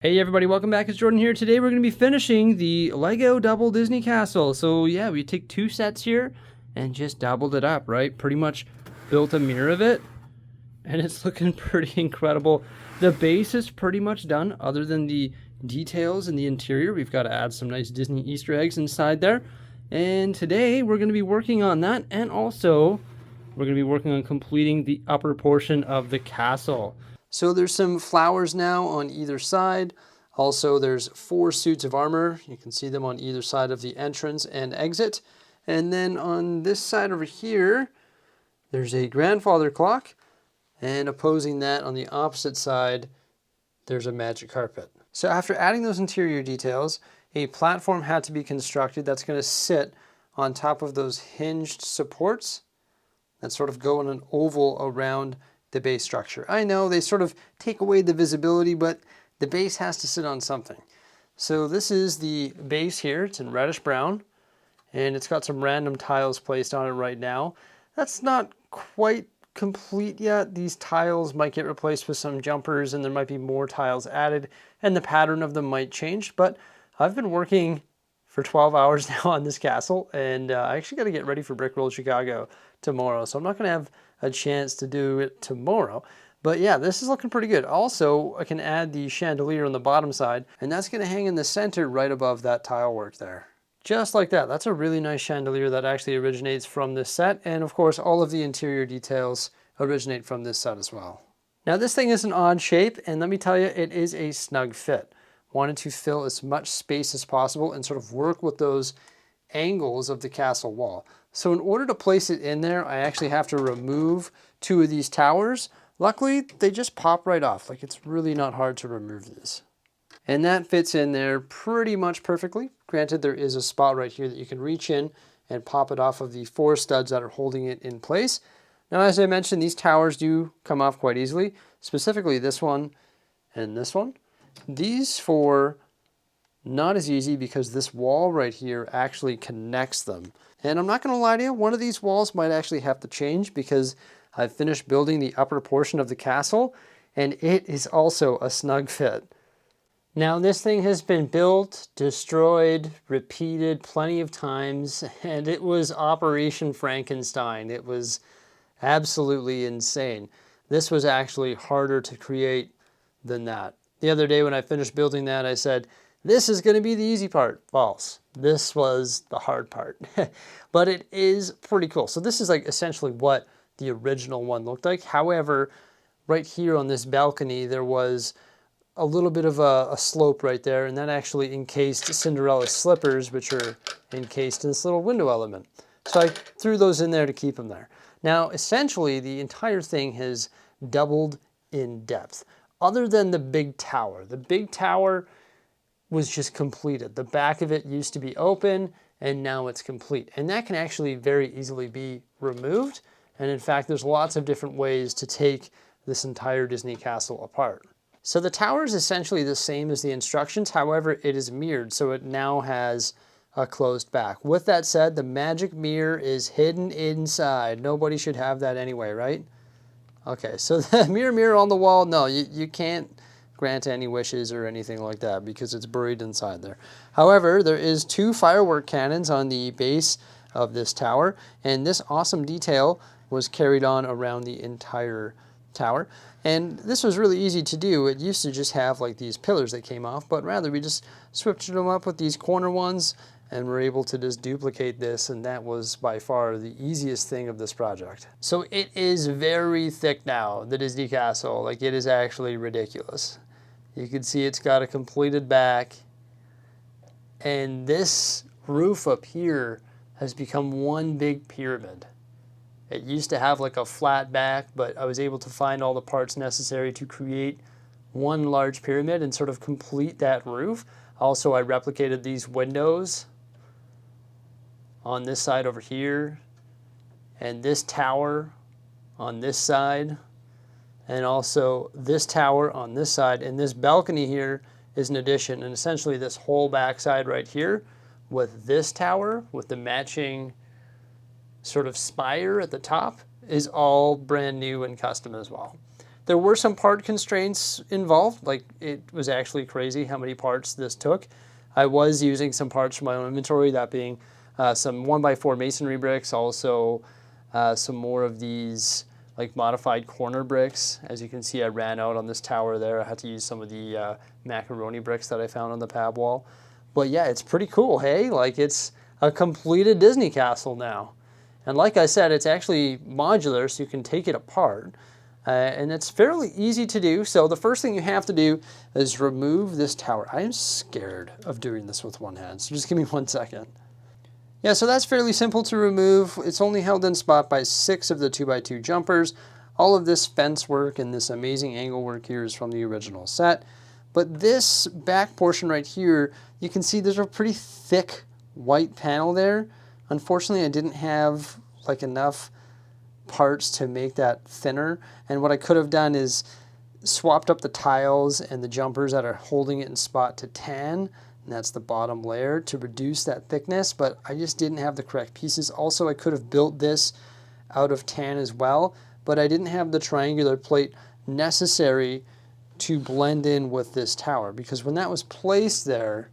Hey everybody, welcome back. It's Jordan here. Today we're going to be finishing the Lego Double Disney Castle. So yeah, we take two sets here and just doubled it up, right? Pretty much built a mirror of it and it's looking pretty incredible. The base is pretty much done other than the details in the interior. We've got to add some nice Disney Easter eggs inside there. And today we're going to be working on that, and also we're going to be working on completing the upper portion of the castle. So there's some flowers now on either side. Also, there's 4 suits of armor. You can see them on either side of the entrance and exit. And then on this side over here, there's a grandfather clock. And opposing that on the opposite side, there's a magic carpet. So after adding those interior details, a platform had to be constructed that's going to sit on top of those hinged supports that sort of go in an oval around the base structure. I know they sort of take away the visibility, but the base has to sit on something. So this is the base here. It's in reddish brown, and it's got some random tiles placed on it right now. That's not quite complete yet. These tiles might get replaced with some jumpers, and there might be more tiles added, and the pattern of them might change. But I've been working for 12 hours now on this castle, and I actually got to get ready for Brick Roll Chicago tomorrow, so I'm not going to have a chance to do it tomorrow. But yeah, this is looking pretty good. Also, I can add the chandelier on the bottom side, and that's going to hang in the center right above that tile work there. Just like that. That's a really nice chandelier that actually originates from this set, and of course all of the interior details originate from this set as well. Now this thing is an odd shape, and let me tell you, it is a snug fit. Wanted to fill as much space as possible and sort of work with those angles of the castle wall. So in order to place it in there, I actually have to remove 2 of these towers. Luckily, they just pop right off. Like, it's really not hard to remove this. And that fits in there pretty much perfectly. Granted, there is a spot right here that you can reach in and pop it off of the 4 studs that are holding it in place. Now, as I mentioned, these towers do come off quite easily, specifically this one and this one. These 4, not as easy because this wall right here actually connects them. And I'm not going to lie to you, one of these walls might actually have to change because I've finished building the upper portion of the castle, and it is also a snug fit. Now this thing has been built, destroyed, repeated plenty of times, and it was Operation Frankenstein. It was absolutely insane. This was actually harder to create than that. The other day when I finished building that, I said, this is going to be the easy part. False. This was the hard part. But it is pretty cool. So this is like essentially what the original one looked like. However, right here on this balcony, there was a little bit of a slope right there, and that actually encased Cinderella's slippers, which are encased in this little window element. So I threw those in there to keep them there. Now, essentially, the entire thing has doubled in depth, other than the big tower. The big tower was just completed. The back of it used to be open, and now it's complete. And that can actually very easily be removed. And in fact, there's lots of different ways to take this entire Disney castle apart. So the tower is essentially the same as the instructions. However, it is mirrored, so it now has a closed back. With that said, the magic mirror is hidden inside. Nobody should have that anyway, right? Okay, so the mirror on the wall, no, you can't grant any wishes or anything like that because it's buried inside there. However, there is 2 firework cannons on the base of this tower, and this awesome detail was carried on around the entire tower. And this was really easy to do. It used to just have like these pillars that came off, but rather we just switched them up with these corner ones and we're able to just duplicate this, and that was by far the easiest thing of this project. So it is very thick now, the Disney Castle. Like, it is actually ridiculous. You can see it's got a completed back, and this roof up here has become one big pyramid. It used to have like a flat back, but I was able to find all the parts necessary to create one large pyramid and sort of complete that roof. Also, I replicated these windows on this side over here, and this tower on this side, and also this tower on this side, and this balcony here is an addition, and essentially this whole backside right here with this tower with the matching sort of spire at the top is all brand new and custom as well. There were some part constraints involved, like it was actually crazy how many parts this took. I was using some parts from my own inventory, that being some 1x4 masonry bricks, also some more of these like modified corner bricks. As you can see, I ran out on this tower there. I had to use some of the macaroni bricks that I found on the pab wall. But yeah, it's pretty cool, hey? Like it's a completed Disney castle now. And like I said, it's actually modular, so you can take it apart. And it's fairly easy to do. So the first thing you have to do is remove this tower. I am scared of doing this with one hand, so just give me 1 second. Yeah, so that's fairly simple to remove. It's only held in spot by 6 of the 2x2 jumpers. All of this fence work and this amazing angle work here is from the original set. But this back portion right here, you can see there's a pretty thick white panel there. Unfortunately, I didn't have like enough parts to make that thinner. And what I could have done is swapped up the tiles and the jumpers that are holding it in spot to tan. And that's the bottom layer to reduce that thickness, but I just didn't have the correct pieces. Also, I could have built this out of tan as well, but I didn't have the triangular plate necessary to blend in with this tower, because when that was placed there,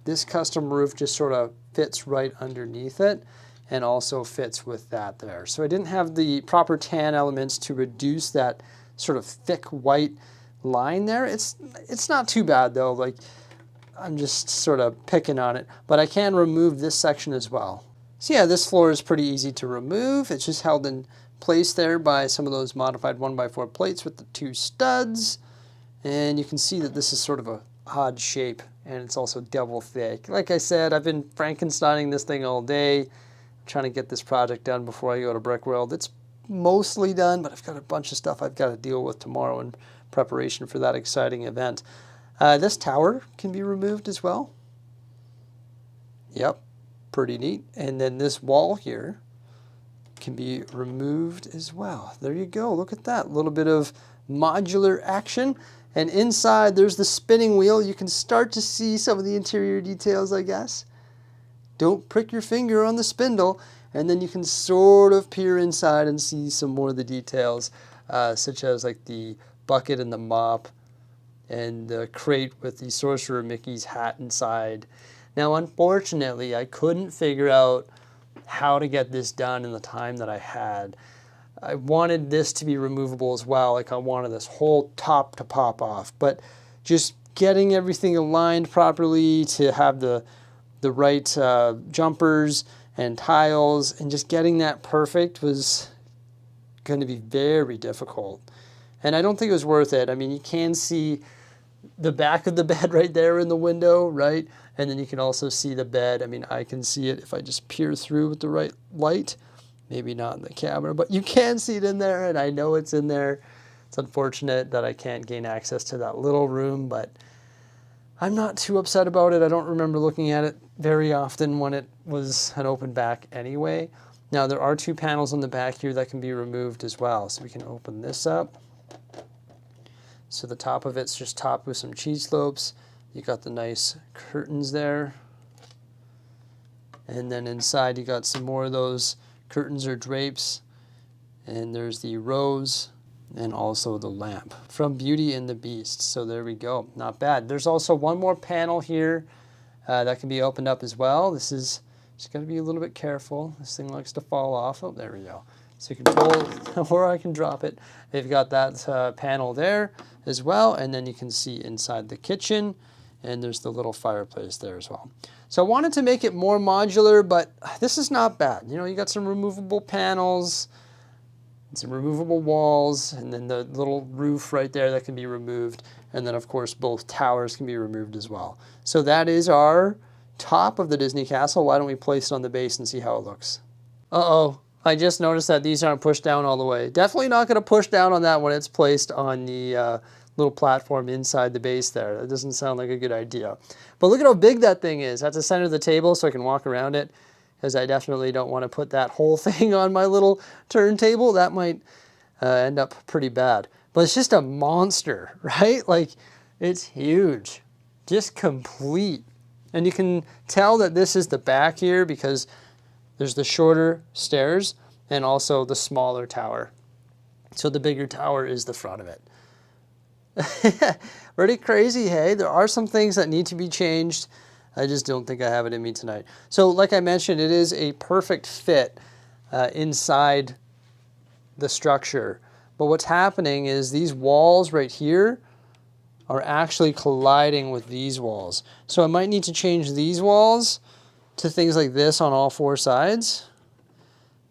this custom roof just sort of fits right underneath it and also fits with that there. So I didn't have the proper tan elements to reduce that sort of thick white line there. It's not too bad though. Like, I'm just sort of picking on it, but I can remove this section as well. So yeah, this floor is pretty easy to remove. It's just held in place there by some of those modified 1x4 plates with the 2 studs. And you can see that this is sort of a odd shape, and it's also double thick. Like I said, I've been Frankensteining this thing all day, trying to get this project done before I go to Brickworld. It's mostly done, but I've got a bunch of stuff I've got to deal with tomorrow in preparation for that exciting event. This tower can be removed as well. Yep, pretty neat. And then this wall here can be removed as well. There you go, look at that. A little bit of modular action. And inside there's the spinning wheel. You can start to see some of the interior details, I guess. Don't prick your finger on the spindle. And then you can sort of peer inside and see some more of the details, such as like the bucket and the mop, and the crate with the Sorcerer Mickey's hat inside. Now, unfortunately, I couldn't figure out how to get this done in the time that I had. I wanted this to be removable as well, like I wanted this whole top to pop off, but just getting everything aligned properly to have the right jumpers and tiles, and just getting that perfect was going to be very difficult. And I don't think it was worth it. I mean, you can see the back of the bed right there in the window, right? And then you can also see the bed. I mean, I can see it if I just peer through with the right light. Maybe not in the camera, but you can see it in there, and I know it's in there. It's unfortunate that I can't gain access to that little room, but I'm not too upset about it. I don't remember looking at it very often when it was an open back anyway. Now, there are 2 panels on the back here that can be removed as well. So we can open this up. So the top of it's just topped with some cheese slopes. You got the nice curtains there. And then inside you got some more of those curtains or drapes. And there's the rose and also the lamp from Beauty and the Beast. So there we go, not bad. There's also one more panel here that can be opened up as well. This is just got to be a little bit careful. This thing likes to fall off. Oh, there we go. So you can pull, or I can drop it. They've got that panel there as well, and then you can see inside the kitchen, and there's the little fireplace there as well. So I wanted to make it more modular, but this is not bad. You know, you got some removable panels, some removable walls, and then the little roof right there that can be removed, and then of course both towers can be removed as well. So that is our top of the Disney Castle. Why don't we place it on the base and see how it looks? Uh-oh. I just noticed that these aren't pushed down all the way. Definitely not going to push down on that when it's placed on the little platform inside the base there. That doesn't sound like a good idea. But look at how big that thing is. That's the center of the table so I can walk around it, because I definitely don't want to put that whole thing on my little turntable. That might end up pretty bad. But it's just a monster, right? Like, it's huge. Just complete. And you can tell that this is the back here because there's the shorter stairs and also the smaller tower. So the bigger tower is the front of it. Pretty crazy, hey? There are some things that need to be changed. I just don't think I have it in me tonight. So like I mentioned, it is a perfect fit inside the structure. But what's happening is these walls right here are actually colliding with these walls. So I might need to change these walls to things like this on all four sides,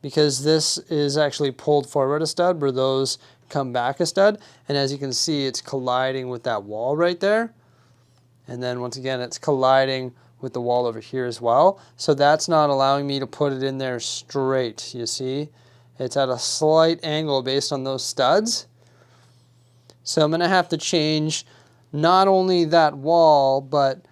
because this is actually pulled forward a stud where those come back a stud. And as you can see, it's colliding with that wall right there. And then once again, it's colliding with the wall over here as well. So that's not allowing me to put it in there straight, you see? It's at a slight angle based on those studs. So I'm gonna have to change not only that wall, but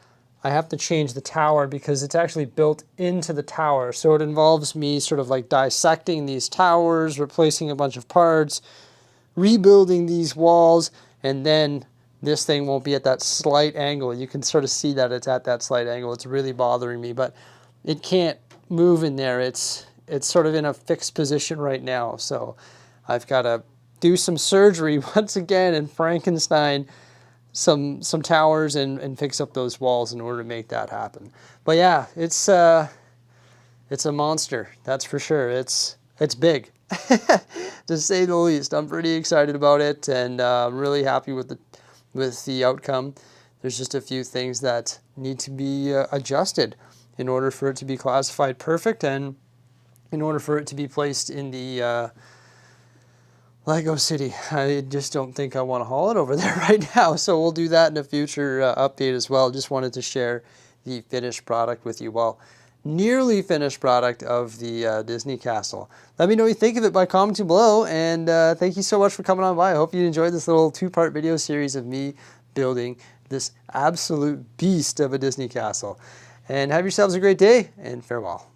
I have to change the tower because it's actually built into the tower. So it involves me sort of like dissecting these towers, replacing a bunch of parts, rebuilding these walls, and then this thing won't be at that slight angle. You can sort of see that it's at that slight angle. It's really bothering me, but it can't move in there. It's sort of in a fixed position right now. So I've got to do some surgery once again and Frankenstein some towers and fix up those walls in order to make that happen. But yeah, it's a monster, that's for sure. It's big, to say the least. I'm pretty excited about it, and I'm really happy with the outcome. There's just a few things that need to be adjusted in order for it to be classified perfect, and in order for it to be placed in the Lego City. I just don't think I want to haul it over there right now, so we'll do that in a future update as well. Just wanted to share the finished product with you. Well, nearly finished product of the Disney Castle. Let me know what you think of it by commenting below, and thank you so much for coming on by. I hope you enjoyed this little two-part video series of me building this absolute beast of a Disney Castle. And have yourselves a great day, and farewell.